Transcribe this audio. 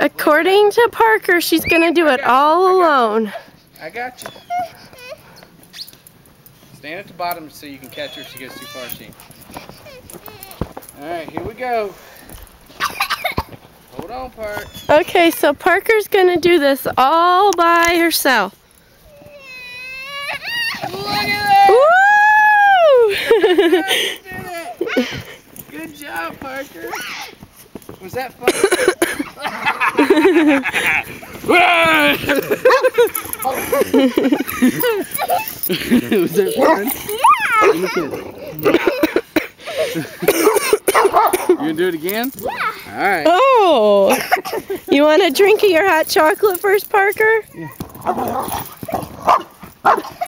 According to Parker, she's going to do it all alone. I got you. Stand at the bottom so you can catch her if she goes too far. Alright, here we go. Hold on, Park. Okay, so Parker's going to do this all by herself. Look at that! Woo! Good job, Parker. Was that fun? Was that fun? You gonna do it again? Yeah. Alright. Oh! You want a drink of your hot chocolate first, Parker? Yeah.